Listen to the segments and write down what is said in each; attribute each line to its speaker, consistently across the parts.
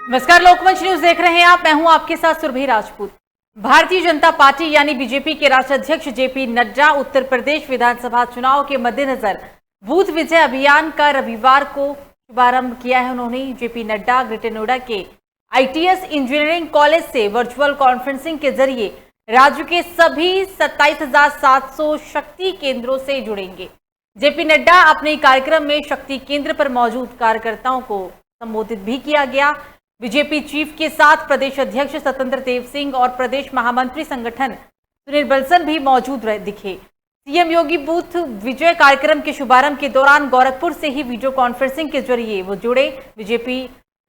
Speaker 1: नमस्कार, लोकमंच न्यूज देख रहे हैं आप। मैं हूं आपके साथ सुरभि राजपूत। भारतीय जनता पार्टी यानी बीजेपी के राष्ट्रीय अध्यक्ष जेपी नड्डा उत्तर प्रदेश विधानसभा चुनाव के मद्देनजर बूथ विजय अभियान का रविवार को शुभारंभ किया है। उन्होंने जेपी नड्डा ग्रेटर नोएडा के आईटीएस इंजीनियरिंग कॉलेज से वर्चुअल कॉन्फ्रेंसिंग के जरिए राज्य के सभी 27,700 शक्ति केंद्रों से जुड़ेंगे। जेपी नड्डा अपने कार्यक्रम में शक्ति केंद्र पर मौजूद कार्यकर्ताओं को संबोधित भी किया गया। बीजेपी चीफ के साथ प्रदेश अध्यक्ष स्वतंत्र देव सिंह और प्रदेश महामंत्री संगठन सुनील बलसन भी मौजूद दिखे। सीएम योगी बूथ विजय कार्यक्रम के शुभारंभ के दौरान गोरखपुर से ही वीडियो कॉन्फ्रेंसिंग के जरिए वो जुड़े। बीजेपी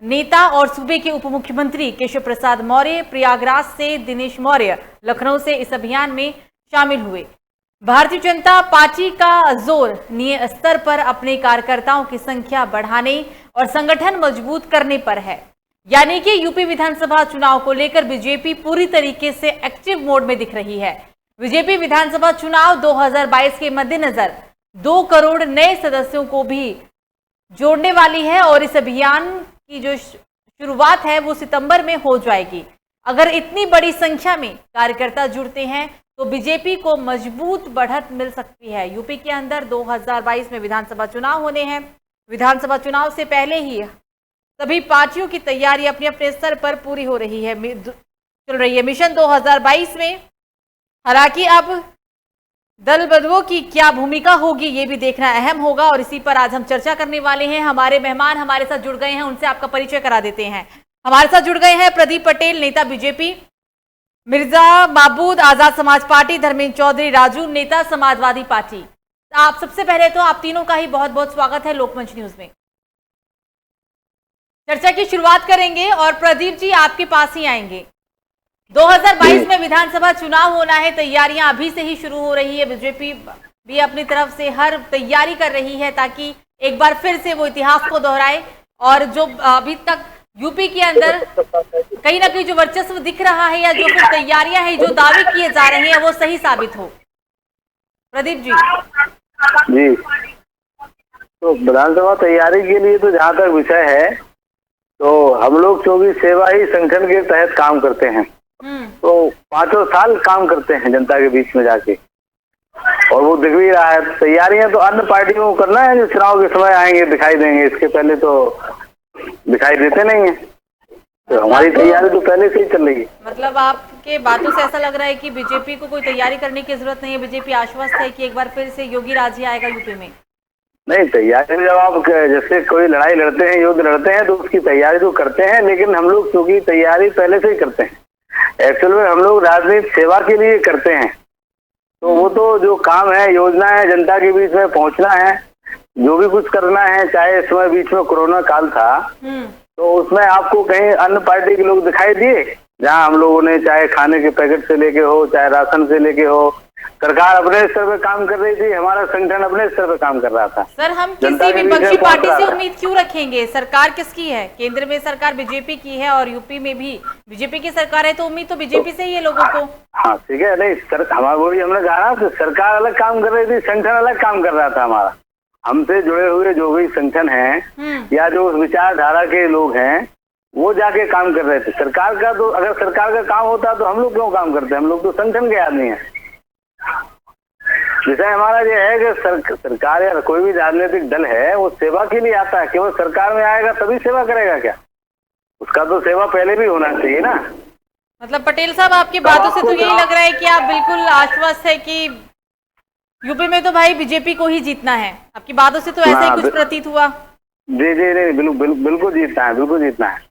Speaker 1: नेता और सूबे के उप मुख्यमंत्री केशव प्रसाद मौर्य, प्रयागराज से दिनेश मौर्य, लखनऊ से इस अभियान में शामिल हुए। भारतीय जनता पार्टी का जोर निय स्तर पर अपने कार्यकर्ताओं की संख्या बढ़ाने और संगठन मजबूत करने पर है। यानी कि यूपी विधानसभा चुनाव को लेकर बीजेपी पूरी तरीके से एक्टिव मोड में दिख रही है। बीजेपी विधानसभा चुनाव 2022 के मद्देनजर 2 करोड़ नए सदस्यों को भी जोड़ने वाली है और इस अभियान की जो शुरुआत है वो सितंबर में हो जाएगी। अगर इतनी बड़ी संख्या में कार्यकर्ता जुड़ते हैं तो बीजेपी को मजबूत बढ़त मिल सकती है। यूपी के अंदर 2022 में विधानसभा चुनाव होने हैं। विधानसभा चुनाव से पहले ही सभी पार्टियों की तैयारी अपने अपने स्तर पर पूरी हो रही है, चल रही है। मिशन 2022 में हालांकि अब दल बदलुओं की क्या भूमिका होगी ये भी देखना अहम होगा और इसी पर आज हम चर्चा करने वाले हैं। हमारे मेहमान हमारे साथ जुड़ गए हैं, उनसे आपका परिचय करा देते हैं। हमारे साथ जुड़ गए हैं प्रदीप पटेल, नेता बीजेपी, मिर्जा माबूद आजाद समाज पार्टी, धर्मेंद्र चौधरी राजू, नेता समाजवादी पार्टी। आप सबसे पहले तो आप तीनों का ही बहुत बहुत स्वागत है लोकमंच न्यूज में। चर्चा की शुरुआत करेंगे और प्रदीप जी आपके पास ही आएंगे। 2022 में विधानसभा चुनाव होना है, तैयारियां अभी से ही शुरू हो रही है। बीजेपी भी अपनी तरफ से हर तैयारी कर रही है ताकि एक बार फिर से वो इतिहास को दोहराए और जो अभी तक यूपी के अंदर कहीं ना कहीं जो वर्चस्व दिख रहा है या जो फिर तैयारियां हैं, जो दावे किए जा रहे हैं वो सही साबित हो। प्रदीप जी।
Speaker 2: जी, तो विधानसभा तैयारी के लिए तो जहाँ तक विषय है तो हम लोग 24 सेवा ही संगठन के तहत काम करते हैं। तो 5 साल काम करते हैं जनता के बीच में जाके और वो दिख भी रहा है। तैयारियां तो अन्य पार्टियों को करना है जो चुनाव के समय आएंगे दिखाई देंगे, इसके पहले तो दिखाई देते नहीं है। तो हमारी तैयारी तो पहले से ही चल रही है।
Speaker 1: मतलब आपके बातों से ऐसा लग रहा है कि बीजेपी को कोई तैयारी करने की जरूरत नहीं है। बीजेपी आश्वस्त है कि एक बार फिर से योगी राज ही आएगा यूपी में।
Speaker 2: नहीं, तैयारी जब आप जैसे कोई लड़ाई लड़ते हैं, युद्ध लड़ते हैं तो उसकी तैयारी तो करते हैं, लेकिन हम लोग क्योंकि तैयारी पहले से ही करते हैं। एक्चुअल में हम लोग राजनीतिक सेवा के लिए करते हैं। तो वो तो जो काम है, योजना है, जनता के बीच में पहुंचना है, जो भी कुछ करना है। चाहे इस समय बीच में कोरोना काल था तो उसमें आपको कहीं अन्य पार्टी के लोग दिखाई दिए जहाँ हम लोगों ने चाहे खाने के पैकेट से लेके हो, चाहे राशन से लेके हो, सरकार अपने स्तर पे काम कर रही थी, हमारा संगठन अपने स्तर पे काम कर रहा था।
Speaker 1: सर, हम किसी विपक्षी पार्टी से उम्मीद क्यों रखेंगे? सरकार किसकी है? केंद्र में सरकार बीजेपी की है और यूपी में भी बीजेपी की सरकार है, तो उम्मीद तो बीजेपी से ही है लोगों को।
Speaker 2: हाँ ठीक है, नहीं हमारा वही हमने कहा ना, सरकार अलग काम कर रही थी, संगठन अलग काम कर रहा था। हमारा हमसे जुड़े हुए जो भी संगठन है या जो विचारधारा के लोग हैं वो जाके काम कर रहे थे। सरकार का तो अगर सरकार का काम होता तो हम लोग क्यों काम करते? हम लोग तो संगठन के आदमी हैं। विषय हमारा ये है कि सरकार या कोई भी राजनीतिक दल है वो सेवा के लिए आता है। केवल सरकार में आएगा तभी सेवा करेगा क्या? उसका तो सेवा पहले भी होना चाहिए ना।
Speaker 1: मतलब पटेल साहब, आपकी बातों से तो यही लग रहा है कि आप बिल्कुल आश्वस्त है कि यूपी में तो भाई बीजेपी को ही जीतना है। आपकी बातों से तो ऐसा ही कुछ प्रतीत हुआ।
Speaker 2: जी जी नहीं, बिल्कुल जीतना है, बिल्कुल जीतना है।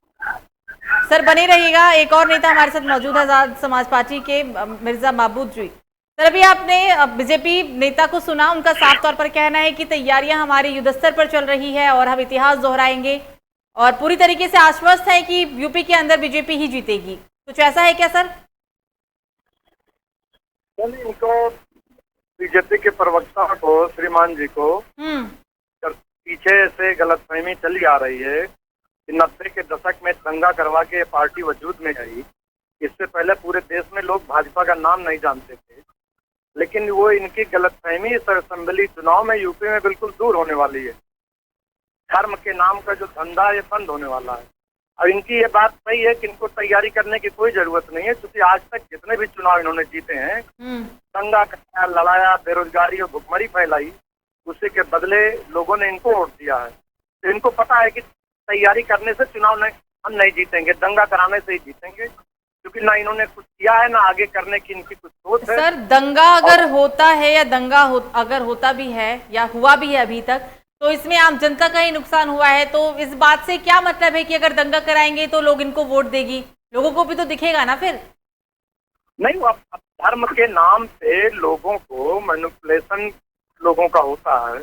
Speaker 1: सर बने रहिएगा। एक और नेता हमारे साथ मौजूद है आजाद समाज पार्टी के मिर्जा माबूद जी। सर, अभी आपने बीजेपी नेता को सुना, उनका साफ तौर पर कहना है कि तैयारियां हमारी युद्ध स्तर पर चल रही है और हम इतिहास दोहराएंगे और पूरी तरीके से आश्वस्त है कि यूपी के अंदर बीजेपी ही जीतेगी। कुछ ऐसा है क्या सर?
Speaker 3: इनको बीजेपी के प्रवक्ता को, श्रीमान जी को पीछे से गलतफहमी चली आ रही है कि 90 के दशक में दंगा करवा के पार्टी वजूद में आई। इससे पहले पूरे देश में लोग भाजपा का नाम नहीं जानते थे, लेकिन वो इनकी गलतफहमी इस असेंबली चुनाव में यूपी में बिल्कुल दूर होने वाली है। धर्म के नाम का जो धंधा ये बंद होने वाला है। और इनकी ये बात सही है कि इनको तैयारी करने की कोई जरूरत नहीं है, क्योंकि आज तक जितने भी चुनाव इन्होंने जीते हैं, दंगा कराया, लड़ाया, बेरोजगारी और भुखमरी फैलाई, उसी के बदले लोगों ने इनको वोट दिया है। तो इनको पता है कि तैयारी करने से चुनाव हम नहीं जीतेंगे, दंगा कराने से ही जीतेंगे, क्योंकि ना इन्होंने कुछ किया है ना आगे करने की इनकी कुछ सोच है।
Speaker 1: सर, दंगा अगर होता है या अगर होता भी है या हुआ भी है अभी तक, तो इसमें आम जनता का ही नुकसान हुआ है। तो इस बात से क्या मतलब है कि अगर दंगा कराएंगे तो लोग इनको वोट देगी? लोगों को भी तो दिखेगा ना फिर।
Speaker 3: नहीं, अब धर्म के नाम पे लोगों को मैनिपुलेशन लोगों का होता है।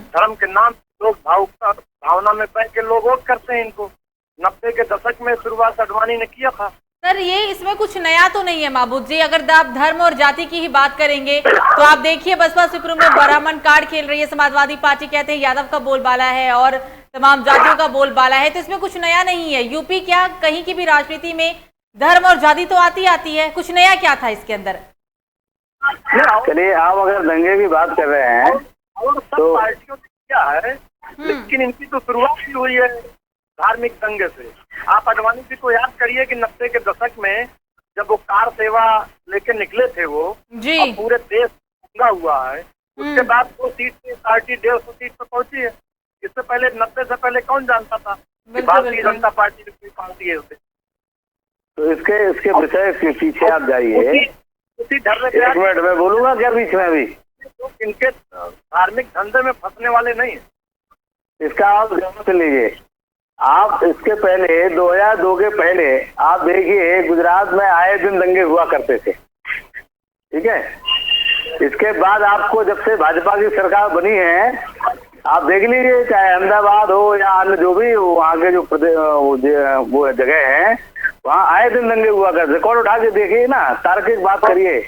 Speaker 3: धर्म के नाम लोग भावना में बह के लोग वोट करते हैं इनको। 90 के दशक में शुरुआत अडवाणी ने किया था।
Speaker 1: सर, ये इसमें कुछ नया तो नहीं है महबूब जी। अगर आप धर्म और जाति की ही बात करेंगे तो आप देखिए, बसपा सुप्रीमो में ब्राह्मण कार्ड खेल रही है समाजवादी पार्टी, कहते हैं यादव का बोलबाला है और तमाम जातियों का बोलबाला है। तो इसमें कुछ नया नहीं है। यूपी क्या, कहीं की भी राजनीति में धर्म और जाति तो आती है। कुछ नया क्या था इसके अंदर?
Speaker 2: चलिए, आप अगर दंगे की बात कर रहे हैं
Speaker 3: और सब
Speaker 2: तो
Speaker 3: पार्टियों ने किया है, लेकिन इनकी तो शुरुआत ही हुई है धार्मिक दंगे से। आप अडवाणी जी को याद करिए कि 90 के दशक में जब वो कार सेवा लेके निकले थे वो
Speaker 1: जी,
Speaker 3: पूरे देश दंगा हुआ है। उसके बाद 2 सीट से पार्टी 150 सीट पर पहुंची है। इससे पहले 90 से पहले कौन जानता था कि भारतीय जनता पार्टी की कोई पार्टी है उसे।
Speaker 2: तो इसके विषय के पीछे आप जाइए।
Speaker 3: उसी डर में
Speaker 2: 1 मिनट में बोलूंगा क्या बीच में? अभी
Speaker 3: इनके धार्मिक धंधे में फंसने वाले नहीं है।
Speaker 2: इसका आप ध्यान से लीजिए। आप इसके पहले 2002 के पहले आप देखिए, गुजरात में आए दिन दंगे हुआ करते थे, ठीक है। इसके बाद आपको जब से भाजपा की सरकार बनी है, आप देख लीजिए, चाहे अहमदाबाद हो या अन्य जो भी वहाँ के जो वो जगह है, वहाँ आए दिन दंगे हुआ करते। रिकॉर्ड उठा के देखिए ना, तार्किक बात करिए।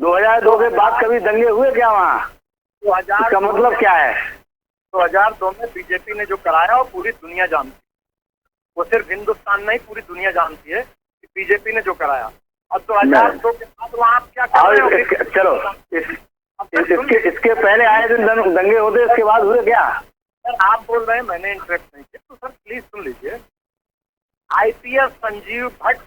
Speaker 2: 2002 के बाद कभी दंगे हुए क्या वहाँ? इसका मतलब क्या है?
Speaker 3: 2002 में बीजेपी ने जो कराया वो पूरी दुनिया जानती है। वो सिर्फ हिंदुस्तान नहीं, पूरी दुनिया जानती है कि बीजेपी ने जो कराया। और 2002 के बाद वहाँ आप क्या कर रहे हो?
Speaker 2: चलो, इसके पहले आए दिन दंगे होते, इसके बाद हुए क्या?
Speaker 3: सर, आप बोल रहे हैं मैंने इंटरेस्ट नहीं किया, तो सर प्लीज सुन लीजिए। आईपीएस संजीव भट्ट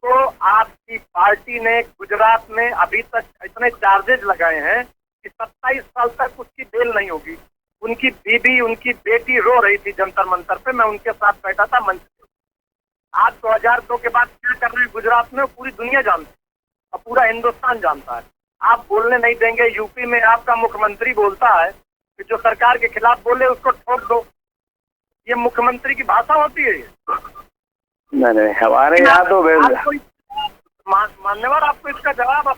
Speaker 3: को आपकी पार्टी ने गुजरात में अभी तक इतने चार्जेज लगाए हैं कि 27 साल तक उसकी बेल नहीं होगी। उनकी बीबी, उनकी बेटी रो रही थी जंतर मंतर पे, मैं उनके साथ बैठा था मंच पे। आज 2002 के बाद क्या कर रहे हैं गुजरात में, पूरी दुनिया जानती है और पूरा हिंदुस्तान जानता है। आप बोलने नहीं देंगे। यूपी में आपका मुख्यमंत्री बोलता है कि जो सरकार के खिलाफ बोले उसको ठोक दो। ये मुख्यमंत्री की भाषा होती है?
Speaker 2: नहीं, हमारे यहाँ तो
Speaker 3: मान्यवर आपको इसका जवाब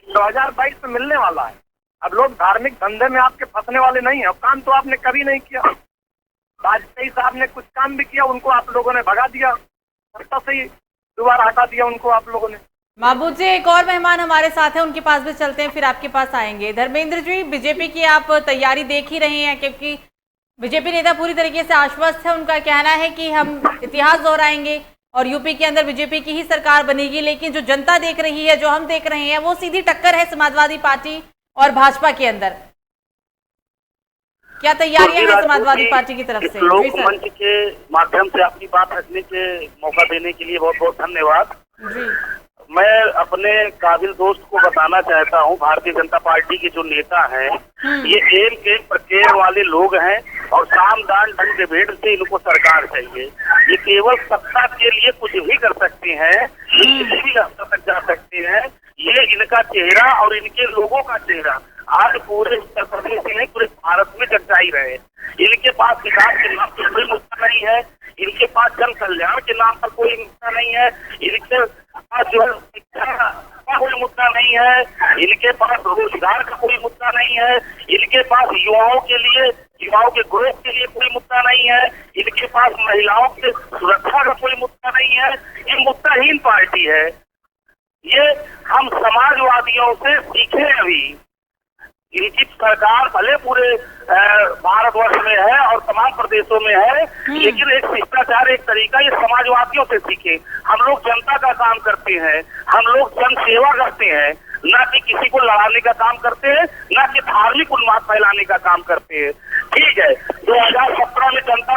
Speaker 3: 2022 में मिलने वाला है। अब लोग धार्मिक धंधे में आपके फंसने वाले नहीं है। काम तो आपने कभी नहीं किया। वाजपेयी साहब ने कुछ काम भी किया, उनको आप लोगों ने भगा दिया, सत्ता से ही दोबारा हटा दिया उनको आप लोगों ने।
Speaker 1: महबूब जी, एक और मेहमान हमारे साथ हैं, उनके पास भी चलते हैं, फिर आपके पास आएंगे। धर्मेंद्र जी, बीजेपी की आप तैयारी देख ही रहे हैं, क्योंकि बीजेपी नेता पूरी तरीके से आश्वस्त है। उनका कहना है कि हम इतिहास दोहराएंगे और यूपी के अंदर बीजेपी की ही सरकार बनेगी। लेकिन जो जनता देख रही है, जो हम देख रहे हैं, वो सीधी टक्कर है समाजवादी पार्टी और भाजपा के अंदर। क्या तैयारियां हैं समाजवादी पार्टी की तरफ से?
Speaker 4: लोक मंच के माध्यम से अपनी बात रखने के मौका देने के लिए बहुत बहुत धन्यवाद
Speaker 1: जी।
Speaker 4: मैं अपने काबिल दोस्त को बताना चाहता हूं, भारतीय जनता पार्टी के जो नेता हैं, ये एम के प्रत्यय वाले लोग हैं और साम दान दंड भेद से इनको सरकार चाहिए। ये केवल सत्ता के लिए कुछ भी कर सकते हैं, किसी भी रास्ते तक जा सकते हैं। ये इनका चेहरा और इनके लोगों का चेहरा आज पूरे उत्तर प्रदेश में नहीं, पूरे भारत में चर्चाई रहे। इनके पास किताब के नाम पर कोई मुद्दा नहीं है, इनके पास जन कल्याण के नाम पर कोई मुद्दा नहीं है, इनके पास जो है शिक्षा का कोई मुद्दा नहीं है, इनके पास रोजगार का कोई मुद्दा नहीं है, इनके पास युवाओं के ग्रोथ के लिए कोई मुद्दा नहीं है, इनके पास महिलाओं के सुरक्षा का कोई मुद्दा नहीं है। ये मुद्दाहीन पार्टी है। ये हम समाजवादियों से सीखे। अभी इनकी सरकार भले पूरे भारतवर्ष में है और तमाम प्रदेशों में है, लेकिन एक शिष्टाचार, एक तरीका ये समाजवादियों से सीखे। हम लोग जनता का काम करते हैं, हम लोग जन सेवा करते हैं, ना कि किसी को लड़ाने का काम करते हैं, ना कि धार्मिक उन्माद फैलाने का काम करते हैं। ठीक है, 2017 में जनता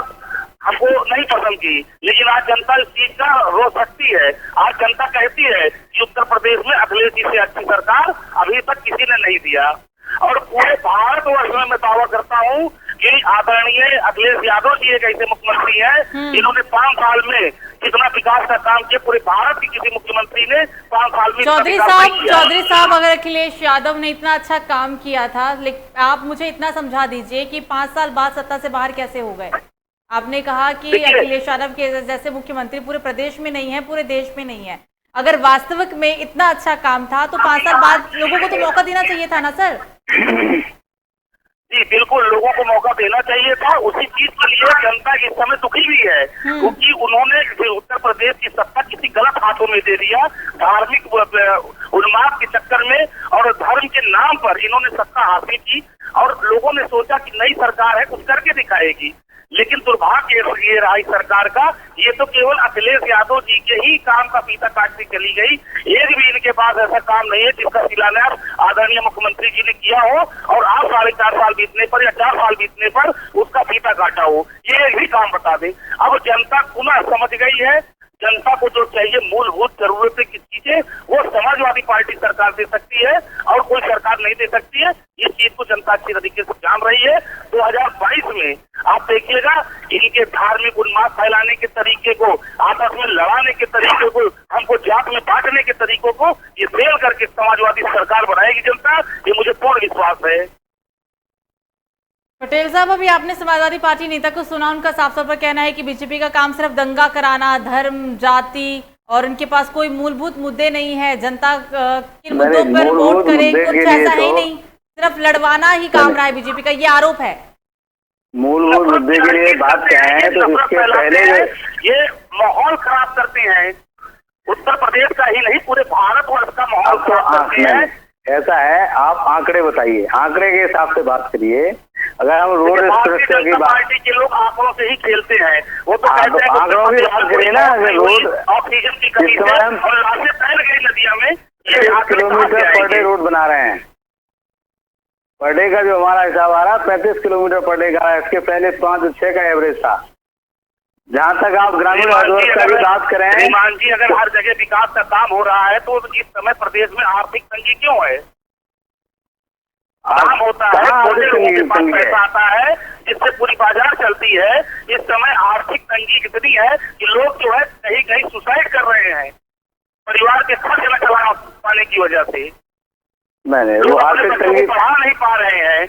Speaker 4: हमको नहीं पसंद की, लेकिन आज जनता इस चीज का रो सकती है। आज जनता कहती है कि उत्तर प्रदेश में अखिलेश जी से अच्छी सरकार अभी तक किसी ने नहीं दिया। और पूरे भारतवर्ष में मैं दावा करता हूँ कि आदरणीय अखिलेश यादव जी एक ऐसे मुख्यमंत्री हैं जिन्होंने 5 साल में जितना विकास का काम किया पूरे भारत के किसी मुख्यमंत्री ने 5 साल में।
Speaker 1: चौधरी साहब अगर अखिलेश यादव ने इतना अच्छा काम किया था, लेकिन आप मुझे इतना समझा दीजिए कि 5 साल बाद सत्ता से बाहर कैसे हो गए? आपने कहा कि अखिलेश यादव के जैसे मुख्यमंत्री पूरे प्रदेश में नहीं है, पूरे देश में नहीं है। अगर वास्तविक में इतना अच्छा काम था तो 5 साल बाद लोगों को तो मौका देना चाहिए था ना सर?
Speaker 4: जी बिल्कुल, लोगों को मौका देना चाहिए था। उसी चीज के लिए जनता इस समय दुखी भी है, क्योंकि उन्होंने उत्तर प्रदेश की सत्ता किसी गलत हाथों में दे दिया। धार्मिक उन्माद के चक्कर में और धर्म के नाम पर इन्होंने सत्ता हासिल की और लोगों ने सोचा कि नई सरकार है कुछ करके दिखाएगी, लेकिन दुर्भाग्य ये रहा इस सरकार का, ये तो केवल अखिलेश यादव जी के ही काम का फीता काटती चली गई। एक भी इनके पास ऐसा काम नहीं है जिसका शिलान्यास आदरणीय मुख्यमंत्री जी ने किया हो और आज 4.5 साल बीतने पर या 4 साल बीतने पर उसका फीता काटा हो। ये एक भी काम बता दे। अब जनता पुनः समझ गई है, जनता को जो चाहिए मूलभूत जरूरतें की चीजें वो समाजवादी पार्टी सरकार दे सकती है और कोई सरकार नहीं दे सकती है। इस चीज को जनता अच्छी तरीके से जान रही है। 2022 में आप देखिएगा इनके धार्मिक उन्माद फैलाने के तरीके को, आपस में लड़ाने के तरीके को, हमको जात में बांटने के तरीकों को ये फेल करके समाजवादी सरकार बनाएगी जनता, ये मुझे पूर्ण विश्वास है।
Speaker 1: पटेल साहब, अभी आपने समाजवादी पार्टी नेता को सुना, उनका साफ तौर पर कहना है कि बीजेपी का काम सिर्फ दंगा कराना, धर्म, जाति और उनके पास कोई मूलभूत मुद्दे नहीं है। जनता किन मुद्दों पर वोट करे कुछ ऐसा ही नहीं, सिर्फ लड़वाना ही काम रहा है बीजेपी का, ये आरोप है।
Speaker 2: मूलभूत मुद्दे के लिए बात क्या है तो इसके पहले
Speaker 4: ये माहौल खराब करते हैं, उत्तर प्रदेश का ही नहीं पूरे भारतवर्ष का माहौल खराब करते हैं।
Speaker 2: ऐसा है, आप आंकड़े बताइए, आंकड़े के हिसाब से बात करिए। अगर हम रोड सुरक्षा की बात,
Speaker 4: पार्टी के लोग आंकड़ों से ही खेलते हैं, वो तो कहते हैं
Speaker 2: आंकड़ों की बात करिए ना। अगर रोड
Speaker 4: ऑक्सीजन की कमी है और लाशें फैल गई नदियों में,
Speaker 2: 30 किलोमीटर पर डे रोड बना रहे हैं। पर डे का जो हमारा हिसाब आ रहा है 35 किलोमीटर पर डे का है। इसके पहले 5-6 का एवरेज था। जहाँ तक आप ग्रामीण अर्थव्यवस्था की बात करें,
Speaker 4: श्रीमान जी, अगर हर जगह विकास का काम हो रहा है तो इस समय प्रदेश में आर्थिक तंगी क्यों है? काम होता है, पैसा आता है जिससे पूरी बाजार चलती है। इस समय आर्थिक तंगी इतनी है कि लोग जो है कहीं कहीं सुसाइड कर रहे हैं परिवार के खर्च न चला पाने की वजह से।
Speaker 2: मैंने वो आर्थिक तंगी
Speaker 4: बढ़ा नहीं पा रहे हैं।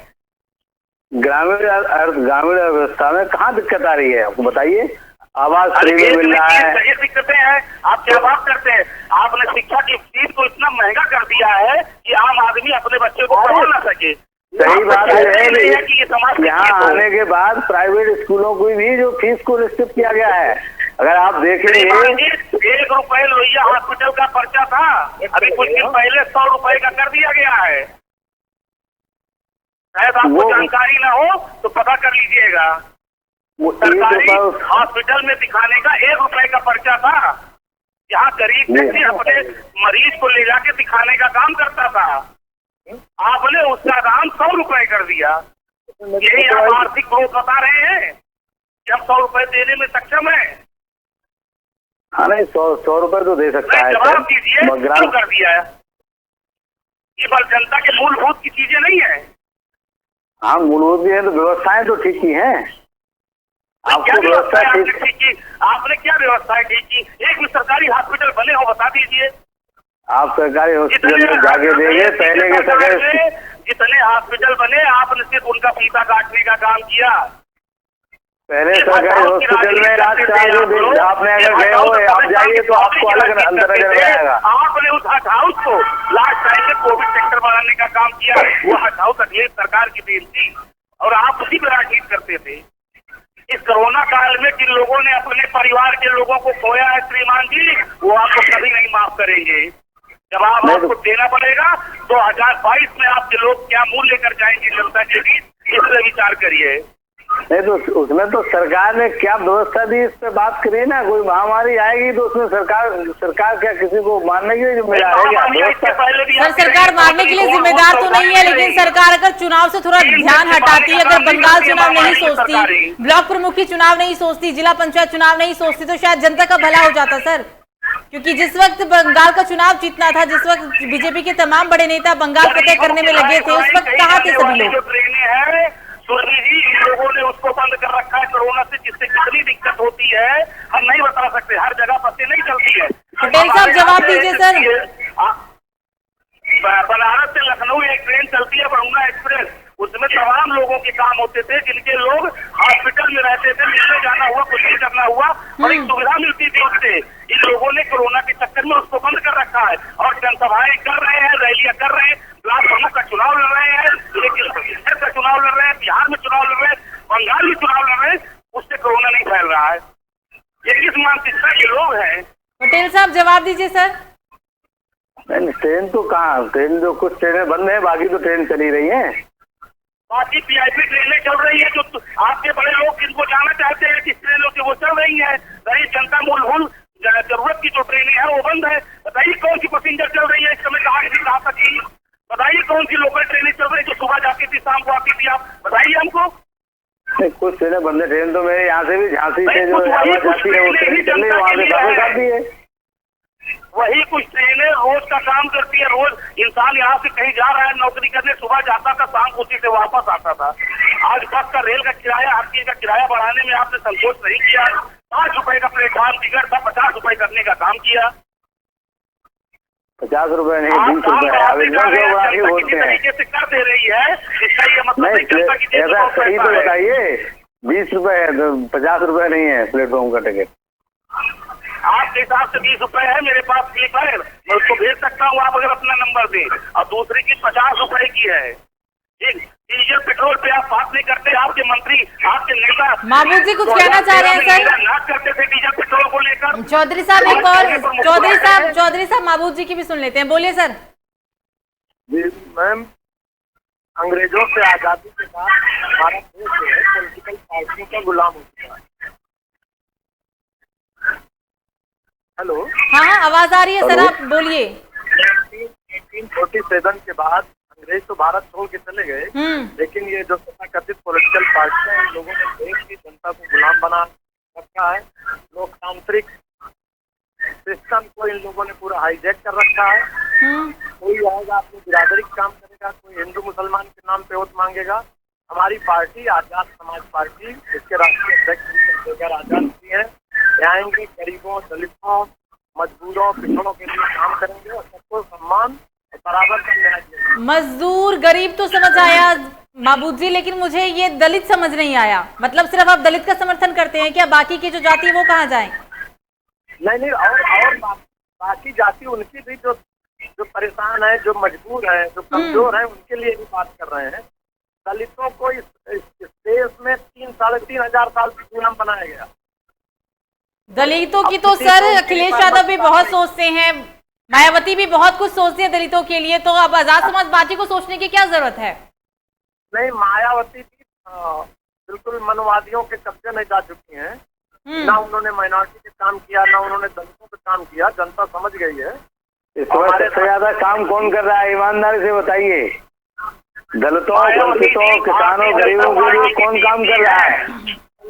Speaker 2: ग्रामीण अर्थव्यवस्था में कहाँ दिक्कत आ रही है आपको बताइए? आवाज फ्री में मिल रहा है,
Speaker 4: सही दिक्कतें हैं। आप क्या बात करते हैं? आपने शिक्षा की फीस को इतना महंगा कर दिया है कि आम आदमी अपने बच्चे को पढ़ा ना सके।
Speaker 2: सही बात है
Speaker 4: कि ये समाज
Speaker 2: यहाँ आने के बाद प्राइवेट स्कूलों को भी जो फीस को निश्चित किया गया है, अगर आप देखेंगे
Speaker 4: 1 रुपए लोहिया हॉस्पिटल का पर्चा था, अभी कुछ दिन पहले 100 रुपए का कर दिया गया है। शायद आपको जानकारी ना हो तो पता कर लीजिएगा। सरकारी हॉस्पिटल में दिखाने का 1 रुपए का पर्चा था, यहाँ गरीब व्यक्ति अपने मरीज को ले जाके दिखाने का काम करता था। आपने उसका दाम 100 रुपए कर दिया। यही आप आर्थिक ग्रोथ बता रहे हैं कि हम 100 रुपए देने में सक्षम है?
Speaker 2: हाँ नहीं, 100 रुपए तो दे सकता है।
Speaker 4: जवाब दीजिए, क्यों कर दिया है? ये बस जनता के मूलभूत की चीजें नहीं है।
Speaker 2: हाँ मूलभूत भी है तो व्यवस्थाएं तो ठीक ही हैं। आपको व्यवस्था ठीक
Speaker 4: की, आपने क्या व्यवस्थाएं ठीक की? एक भी सरकारी हॉस्पिटल बने हो बता दीजिए।
Speaker 2: आप सरकारी हॉस्पिटल में जाके देंगे पहले के समय
Speaker 4: जितने हॉस्पिटल बने आपने सिर्फ उनका फीता काटने का काम किया।
Speaker 2: पहले सरकारी हॉस्पिटल में आपने अगर गए हो आप जाइए तो आपको अलग अंतर नजर आएगा।
Speaker 4: आपने उस हज हाउस को लास्ट टाइम में कोविड सेंटर बनाने का काम किया। वो हज हाउस अखिलेश सरकार की देन थी और आप उसी पर राजनीति करते थे। इस कोरोना काल में जिन लोगों ने अपने परिवार के लोगों को खोया है श्रीमान जी, वो आपको कभी नहीं माफ करेंगे। जवाब आपको देना पड़ेगा। 2022 में आपके लोग क्या मूल्य लेकर जाएंगे जनता के बीच, इसलिए विचार करिए।
Speaker 2: नहीं तो उसमें तो सरकार ने क्या व्यवस्था दी, इस पे बात करिए ना। कोई महामारी आएगी तो उसमें सरकार क्या किसी को मारने के लिए जिम्मेदार है क्या?
Speaker 1: सर, सरकार मारने के लिए जिम्मेदार तो नहीं है, लेकिन सरकार अगर चुनाव से थोड़ा ध्यान हटाती, अगर बंगाल चुनाव नहीं सोचती, ब्लॉक प्रमुख की चुनाव नहीं सोचती, जिला पंचायत चुनाव नहीं सोचती, तो शायद जनता का भला हो जाता सर। क्योंकि जिस वक्त बंगाल का चुनाव जीतना था, जिस वक्त बीजेपी के तमाम बड़े नेता बंगाल फतेह करने में लगे थे, उस वक्त कहाँ थे सभी लोग?
Speaker 4: इन लोगों ने उसको बंद कर रखा है कोरोना से, जिससे कितनी दिक्कत होती है हम नहीं बता सकते। हर जगह बसें नहीं चलती है।
Speaker 1: पटेल साहब जवाब दीजिए सर।
Speaker 4: बनारस से लखनऊ एक ट्रेन चलती है, बरुणा एक्सप्रेस, उसमें तमाम लोगों के काम होते थे, जिनके लोग हॉस्पिटल में रहते थे, मिलने जाना हुआ, कुछ भी करना हुआ, और एक सुविधा मिलती थी उससे। इन लोगों ने कोरोना के चक्कर में उसको बंद कर रखा है और जनसभाएं कर रहे हैं, रैलियां कर रहे हैं, ब्लॉक प्रमुख का चुनाव लड़ रहे हैं, लेकिन का चुनाव लड़ रहे हैं, बिहार में चुनाव लड़ रहे हैं, बंगाल में चुनाव लड़ रहे हैं, उससे कोरोना नहीं फैल रहा है। ये किस मानसिकता के लोग हैं?
Speaker 1: पटेल साहब जवाब दीजिए सर।
Speaker 2: नहीं, ट्रेन तो कहाँ, ट्रेन जो कुछ ट्रेनें बंद है, बाकी तो ट्रेन चली रही है।
Speaker 4: बाकी पीआईपी ट्रेनें चल रही है, जो आपके बड़े लोग जिनको जाना चाहते हैं किस ट्रेनों से, वो चल रही है। गरीब जनता मूलभूत जरूरत की जो ट्रेनें हैं वो बंद है। बताइए कौन सी पैसेंजर चल रही है इस समय, कहाँ से कहाँ तक की? बताइए कौन सी लोकल ट्रेनें चल रही है जो सुबह जाती थी शाम को आती थी? आप बताइए हमको।
Speaker 2: कुछ ट्रेनें बंद है। ट्रेन तो मेरे यहाँ से भी झांसी से जो जाती है वो ट्रेन चल रही है, वहाँ से वापस आती है।
Speaker 4: वही कुछ ट्रेनें रोज का काम करती है। रोज इंसान यहाँ से कहीं जा रहा है नौकरी करने, सुबह जाता था, शाम उसी से वापस आता था। आज बस का, रेल का किराया, हर चीज का किराया बढ़ाने में आपने संकोच नहीं किया। 5 रुपए का प्लेटफॉर्म टिकट था, 50 रुपए करने का काम किया।
Speaker 2: 50 रुपए नहीं, 20 रुपए बोलते हैं।
Speaker 4: तरीके से कर दे रही है, इसका ये मतलब
Speaker 2: नहीं, ऐसा सही तो बताइए। 20 रुपए है तो 50 रुपए नहीं है प्लेटफॉर्म का टिकट।
Speaker 4: आपके हिसाब से 20 रुपए है, मेरे पास स्लिप है, मैं उसको भेज सकता हूँ, आप अगर अपना नंबर दें। और दूसरी चीज 50 रुपए की है। डीजल पेट्रोल पे आप बात नहीं करते, आपके मंत्री, आपके नेता
Speaker 1: महबूब जी कुछ कहना चाह रहे हैं सर?
Speaker 4: नाच करते थे डीजल पेट्रोल को लेकर।
Speaker 1: चौधरी साहब एक और, चौधरी साहब महबूब जी की भी सुन लेते हैं, बोलिए सर।
Speaker 3: जी मैम, अंग्रेजों से आजादी के बाद हमारा देश जो है पॉलिटिकल पार्टियों का गुलाम हो चुका है। हेलो,
Speaker 1: हाँ आवाज आ रही है सर, आप बोलिए।
Speaker 3: 1847 के बाद अंग्रेज तो भारत छोड़ के चले गए, लेकिन ये जो तथाकथित पॉलिटिकल पार्टियां हैं, इन लोगों ने देश की जनता को गुलाम बना रखा है। लोकतांत्रिक सिस्टम को इन लोगों ने पूरा हाईजैक कर रखा है। कोई आएगा अपनी बिरादरी का काम करेगा, कोई हिंदू मुसलमान के नाम पे वोट मांगेगा। हमारी पार्टी आजाद समाज पार्टी, इसके राष्ट्रीय अध्यक्ष आजाद जी हैं, आएंगे, गरीबों, दलितों, मजदूरों, पिछड़ों के लिए काम करेंगे और सबको सम्मान और बराबर का न्याय देंगे।
Speaker 1: मजदूर गरीब तो समझ आया महबूब जी, लेकिन मुझे ये दलित समझ नहीं आया। मतलब सिर्फ आप दलित का समर्थन करते हैं क्या? बाकी की जो जाति है वो कहाँ जाए?
Speaker 3: नहीं, और बाकी जाति उनकी भी जो परेशान है, जो मजबूर है, जो कमजोर है, उनके लिए भी बात कर रहे हैं। दलितों को इस देश में 3-3.5 हजार साल से गुलाम बनाया गया।
Speaker 1: दलितों की तो सर अखिलेश यादव भी बहुत सोचते हैं, मायावती भी बहुत कुछ सोचती है दलितों के लिए, तो अब आजाद समाज पार्टी को सोचने की क्या जरूरत है?
Speaker 3: नहीं, मायावती भी बिल्कुल मनवादियों के कब्जे में जा चुकी हैं। ना उन्होंने माइनॉरिटी पे काम किया, ना उन्होंने दलितों पे काम किया। जनता समझ गई है।
Speaker 2: इस वक्त सबसे ज्यादा काम कौन कर रहा है, ईमानदारी से बताइए। दलितों, वंचितों, किसानों, गरीबों के लिए कौन काम कर रहा है?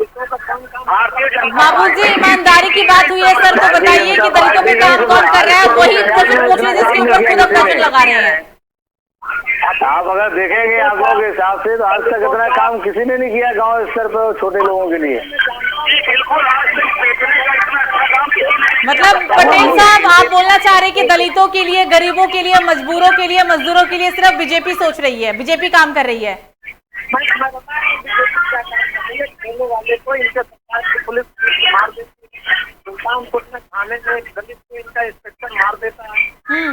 Speaker 1: महबूब जी, ईमानदारी की बात हुई है सर, तो बताइए कि दलितों पे काम कौन कर रहा है? वही क्वेश्चन पूछ रहे जिसके ऊपर खुद अपना चुन लगा रहे हैं।
Speaker 2: आप अगर देखेंगे आंकड़ों के हिसाब से तो आज तक इतना काम किसी ने नहीं किया गांव स्तर पर और छोटे लोगों के लिए।
Speaker 1: मतलब पटेल साहब, आप बोलना चाह रहे हैं कि दलितों के लिए, गरीबों के लिए, मजबूरों के लिए, मजदूरों के लिए सिर्फ बीजेपी सोच रही है, बीजेपी काम कर रही है?
Speaker 3: मैं बता रहा हूँ बीजेपी क्या काम कर रही है। खेलने वाले को इनके सरकार की पुलिस मार देती है, सुल्तानपुर में थाने में एक दलित को इनका इंस्पेक्टर मार देता है,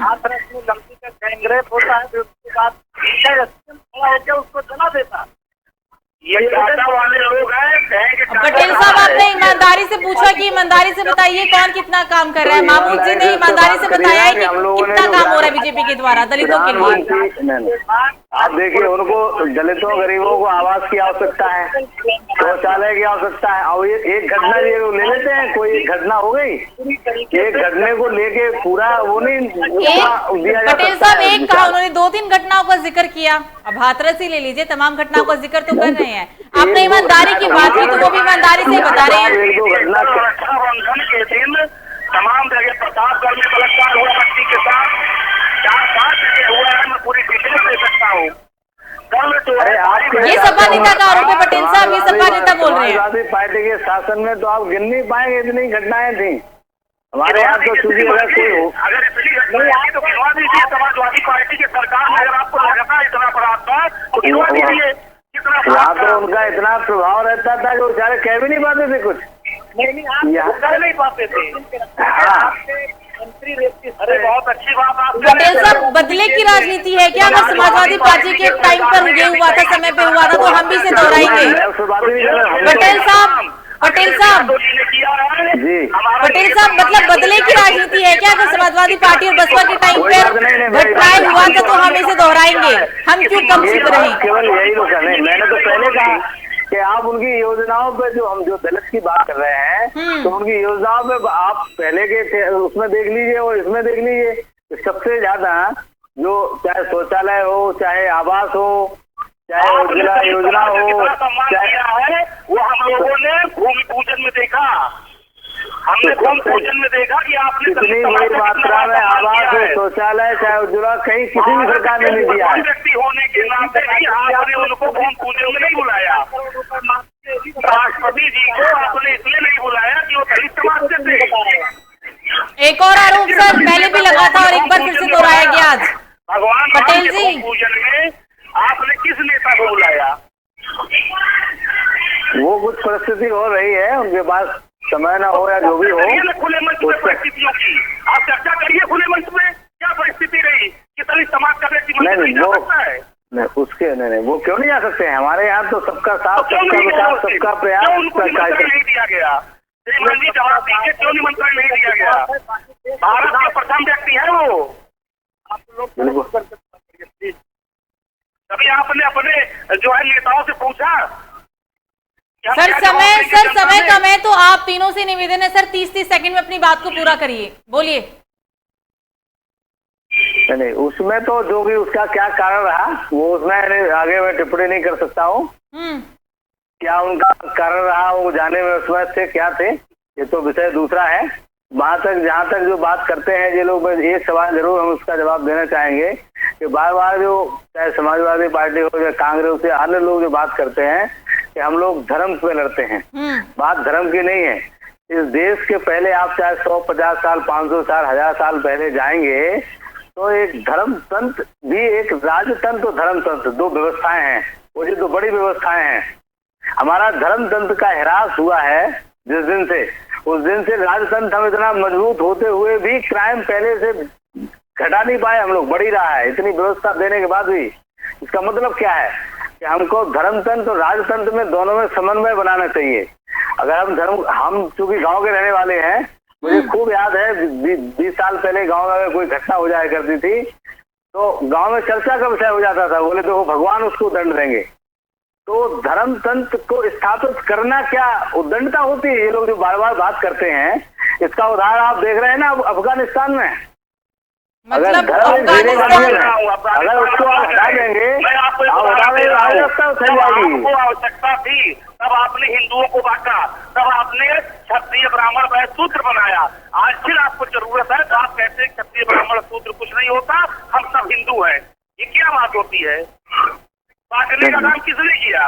Speaker 3: हाथरस में लड़की का गैंगरेप होता है, फिर उसके बाद खड़ा होकर उसको जला देता है। ये वाले लोग हैं।
Speaker 1: पटेल साहब, आपने ईमानदारी से पूछा कि ईमानदारी से बताइए कौन कितना काम कर रहा है। महबूब जी ने ईमानदारी से बताया है कि कितना काम हो रहा है बीजेपी के द्वारा दलितों के लिए।
Speaker 2: आप देखिए, उनको दलितों गरीबों को आवास की आवश्यकता है, शौचालय की आवश्यकता है, और ये एक घटना ये ले लेते हैं, कोई एक घटना हो गई, एक घटने को लेके पूरा वो नहीं दिया जा
Speaker 1: पटेल
Speaker 2: सकता
Speaker 1: साहब
Speaker 2: है।
Speaker 1: एक कहा, उन्होंने 2-3 घटनाओं का जिक्र किया। अब हाथरस ही ले लीजिए, तमाम घटनाओं का जिक्र तो कर रहे हैं। आपने ईमानदारी की बात की तो वो भी ईमानदारी से बता रहे हैं।
Speaker 2: एक दो घटना
Speaker 4: रक्षाबंधन के दिन तमाम जगह प्रतापगढ़ में बलात्कार हुआ बच्ची के साथ, 4-5 जगह हुआ है, मैं पूरी डिटेल दे सकता हूँ।
Speaker 2: ये
Speaker 1: सपा नेता का आरोप है पटेल साहब, ये सपा नेता बोल रहे हैं।
Speaker 2: समाजवादी पार्टी के शासन में तो आप गिन नहीं पाएंगे, इतनी घटनाएं थी हमारे यहाँ। तो चूंकि अगर कोई हो,
Speaker 4: अगर इतनी घटनाएं आई तो गिनवा दीजिए। समाजवादी पार्टी की सरकार में अगर आपको लगता है इतना अपराध था तो गिनवा दीजिए।
Speaker 2: यहाँ तो उनका इतना प्रभाव रहता था कि वो बेचारे कह भी नहीं पाते थे कुछ,
Speaker 4: नहीं पाते थे। अरे बहुत अच्छी बात आप
Speaker 1: पटेल साहब, बदले की राजनीति है क्या? अगर समाजवादी पार्टी के टाइम पर ये हुआ था, समय पे हुआ था, तो हम भी इसे दोहराएंगे। पटेल साहब
Speaker 2: जी,
Speaker 1: पटेल साहब, मतलब बदले की राजनीति है क्या? अगर समाजवादी पार्टी और बसपा के टाइम पर घटनाएं हुआ था तो हम इसे दोहराएंगे, हम क्यों कम चुप रहे?
Speaker 2: केवल यही तो कर रहे हैं। मैंने तो पहले कहा कि आप उनकी योजनाओं पे, जो हम जो दलित की बात कर रहे हैं, तो उनकी योजनाओं पे आप पहले के उसमें देख लीजिए और इसमें देख लीजिए। सबसे ज्यादा जो चाहे शौचालय हो, चाहे आवास हो, चाहे उज्ज्वला योजना हो,
Speaker 4: चाहे वो हम लोगों ने भूमि पूजन में देखा, हमने भूमि पूजन में देखा कि आपने
Speaker 2: कितनी बड़ी मात्रा में आवास है, शौचालय, चाहे उज्ज्वला, कहीं किसी भी सरकार ने नहीं दिया है।
Speaker 4: व्यक्ति होने के नाते आपने उनको भूमि पूजन में नहीं बुलाया। राष्ट्रपति जी को आपने इसलिए नहीं बुलाया कि वो दलित समाज से थे।
Speaker 1: एक और आरोप सर पहले भी लगा था और एक बार फिर से दोहराया गया आज।
Speaker 4: भगवान
Speaker 1: पटेल जी,
Speaker 4: पूजन में आपने किस नेता को बुलाया?
Speaker 2: वो कुछ परिस्थिति हो रही है, उनके पास समय ना हो या जो भी हो।
Speaker 4: खुले मंच में परिस्थितियों की आप चर्चा करिए। खुले मंच में क्या परिस्थिति रही कि दलित समाज का व्यक्ति नहीं जा सकता है?
Speaker 2: नहीं, उसके नहीं, वो क्यों नहीं आ सकते हैं? हमारे यहाँ तो सबका साथ, सबका विकास, सबका प्रयास
Speaker 4: नहीं दिया गया। श्रीमान जी जवाब दीजिए, क्यों निमंत्रण नहीं दिया गया? भारत का प्रथम व्यक्ति है वो। कभी आपने अपने जो है नेताओं से पूछा?
Speaker 1: सर समय कम है, तो आप तीनों से निवेदन है सर, 30-30 सेकंड में अपनी बात को पूरा करिए, बोलिए।
Speaker 2: नहीं, उसमें तो जो भी उसका क्या कारण रहा, वो उसमें आगे मैं टिप्पणी नहीं कर सकता हूँ। क्या उनका कारण रहा वो जाने में उसमें से क्या थे, ये तो विषय दूसरा है। जहाँ तक जो बात करते हैं ये लोग, एक सवाल जरूर हम उसका जवाब देना चाहेंगे कि बार बार जो चाहे समाजवादी पार्टी हो या कांग्रेस या अन्य लोग जो बात करते हैं कि हम लोग धर्म पे लड़ते हैं। बात धर्म की नहीं है। इस देश के पहले आप चाहे 150 साल, 500 साल, 1000 साल पहले जाएंगे तो एक धर्म तंत्र भी, एक राजतंत्र, धर्म तंत्र, दो व्यवस्थाएं हैं। वो जो दो बड़ी व्यवस्थाएं हैं। हमारा धर्म तंत्र का ह्रास हुआ है जिस दिन से, उस दिन से राजतंत्र हम इतना मजबूत होते हुए भी क्राइम पहले से घटा नहीं पाए, हम लोग बढ़ी रहा है इतनी व्यवस्था देने के बाद भी। इसका मतलब क्या है कि हमको धर्म तंत्र और राजतंत्र में दोनों में समन्वय बनाना चाहिए। अगर हम चूंकि गांव के रहने वाले हैं, मुझे खूब याद है 20 साल पहले गांव में कोई घटना हो जाया करती थी तो गांव में चर्चा का विषय हो जाता था, बोले तो भगवान उसको दंड देंगे। तो धर्म तंत्र को स्थापित करना क्या उद्दंडता होती है? ये लोग जो बार बार बात करते हैं, इसका उदाहरण आप देख रहे हैं ना अफगानिस्तान में।
Speaker 1: मतलब
Speaker 2: अगर उसको आप हटा देंगे,
Speaker 4: आपको आवश्यकता थी तब आपने हिंदुओं को बांटा, तब आपने क्षत्रिय ब्राह्मण वह सूत्र बनाया। आज फिर आपको जरूरत है तो आप कहते हैं क्षत्रिय ब्राह्मण सूत्र कुछ नहीं होता, हम सब हिंदू हैं। ये क्या बात होती है? बांटने का काम किसने किया?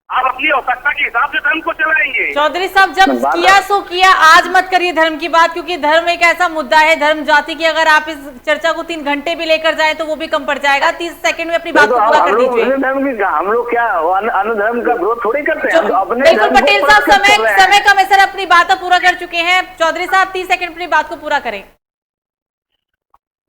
Speaker 4: आप अपनी आवश्यकता के हिसाब से धर्म को चलाएंगे।
Speaker 1: चौधरी साहब, जब किया सो किया, आज मत करिए धर्म की बात, क्योंकि धर्म एक ऐसा मुद्दा है, धर्म जाति की। अगर आप इस चर्चा को 3 घंटे भी लेकर जाए तो वो भी कम पड़ जाएगा। 30 सेकंड में अपनी बात को पूरा कर दीजिए।
Speaker 2: हम लोग क्या अन्य धर्म का विरोध थोड़ी करते हैं?
Speaker 1: बिल्कुल पटेल साहब, समय कम है सर, अपनी बात पूरा कर चुके हैं। चौधरी साहब 30 सेकंड अपनी बात को पूरा करें।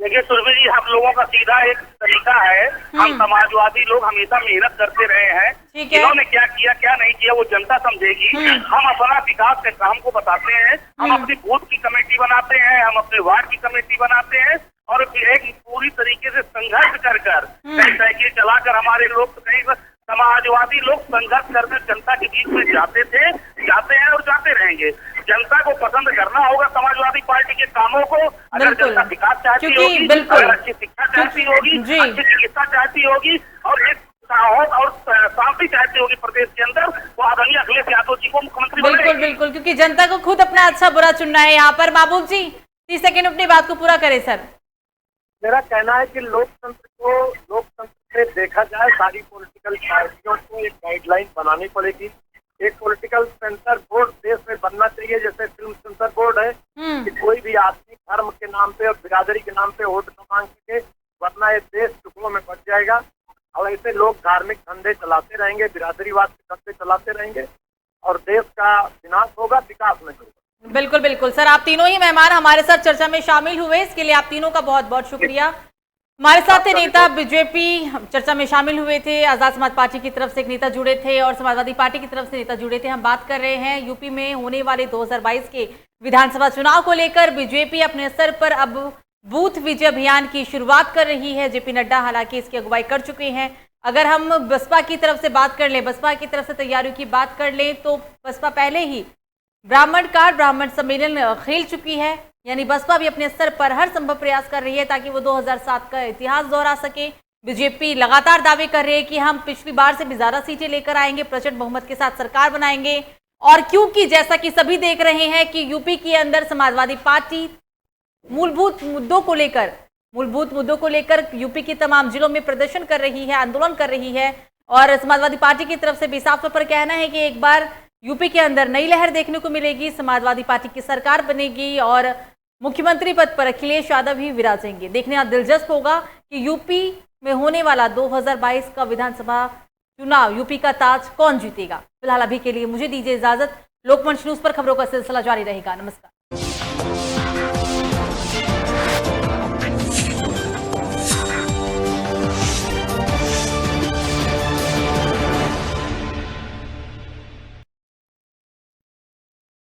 Speaker 4: देखिए सुरभि जी, हम लोगों का सीधा एक तरीका है, हम समाजवादी लोग हमेशा मेहनत करते रहे हैं। इन्होंने क्या किया क्या नहीं किया वो जनता समझेगी। हम अपना विकास के काम को बताते हैं, हम अपनी बूथ की कमेटी बनाते हैं, हम अपने वार्ड की कमेटी बनाते हैं और एक पूरी तरीके से संघर्ष कर कहीं साइकिल चलाकर हमारे लोग तो कहीं समाजवादी लोग संघर्ष करके जनता के बीच में जाते हैं और जाते रहेंगे। जनता को पसंद करना होगा समाजवादी पार्टी के कामों को। अगर जनता विकास चाहती होगी, अगर अच्छी शिक्षा चाहती होगी, अच्छी चिकित्सा चाहती होगी और एक और शांति चाहती होगी प्रदेश के अंदर, तो आदरणीय अखिलेश यादव जी को मुख्यमंत्री
Speaker 1: बिल्कुल बिल्कुल, क्योंकि जनता को खुद अपना अच्छा बुरा चुनना है। यहाँ पर महबूब जी 30 सेकंड अपनी बात को पूरा करें सर।
Speaker 3: मेरा कहना है कि लोकतंत्र से देखा जाए, सारी पॉलिटिकल पार्टियों को एक गाइडलाइन बनानी पड़ेगी। एक पॉलिटिकल सेंसर बोर्ड देश में बनना चाहिए, जैसे फिल्म सेंसर बोर्ड है, कि कोई भी आदमी धर्म के नाम पे और बिरादरी के नाम पे वोट न मांग सके, वरना ये देश टुकड़ों में बट जाएगा। और ऐसे लोग धार्मिक धंधे चलाते रहेंगे, बिरादरीवाद के धंधे चलाते रहेंगे और देश का विनाश होगा, विकास नहीं होगा।
Speaker 1: बिल्कुल बिल्कुल सर, आप तीनों ही मेहमान हमारे साथ चर्चा में शामिल हुए, इसके लिए आप तीनों का बहुत बहुत शुक्रिया। हमारे साथ थे नेता बीजेपी, चर्चा में शामिल हुए थे, आजाद समाज पार्टी की तरफ से एक नेता जुड़े थे और समाजवादी पार्टी की तरफ से नेता जुड़े थे। हम बात कर रहे हैं यूपी में होने वाले 2022 के विधानसभा चुनाव को लेकर। बीजेपी अपने स्तर पर अब बूथ विजय अभियान की शुरुआत कर रही है। जेपी नड्डा हालांकि इसकी अगुवाई कर चुके हैं। अगर हम बसपा की तरफ से बात कर लें, बसपा की तरफ से तैयारियों की बात कर लें, तो बसपा पहले ही ब्राह्मण कार्ड, ब्राह्मण सम्मेलन खेल चुकी है। यानी बसपा भी अपने स्तर पर हर संभव प्रयास कर रही है ताकि वो 2007 का इतिहास दोहरा सके। बीजेपी लगातार दावे कर रही है कि हम पिछली बार से भी ज्यादा सीटें लेकर आएंगे, प्रचंड बहुमत के साथ सरकार बनाएंगे। और क्योंकि जैसा कि सभी देख रहे हैं कि यूपी के अंदर समाजवादी पार्टी मूलभूत मुद्दों को लेकर यूपी के तमाम जिलों में प्रदर्शन कर रही है, आंदोलन कर रही है। और समाजवादी पार्टी की तरफ से भी साफ तौर पर कहना है कि एक बार यूपी के अंदर नई लहर देखने को मिलेगी, समाजवादी पार्टी की सरकार बनेगी और मुख्यमंत्री पद पर अखिलेश यादव ही विराजेंगे। देखने दिलचस्प होगा कि यूपी में होने वाला 2022 का विधानसभा चुनाव, यूपी का ताज कौन जीतेगा। फिलहाल अभी के लिए मुझे दीजिए इजाजत। लोकमंच न्यूज पर खबरों का सिलसिला जारी रहेगा। नमस्कार।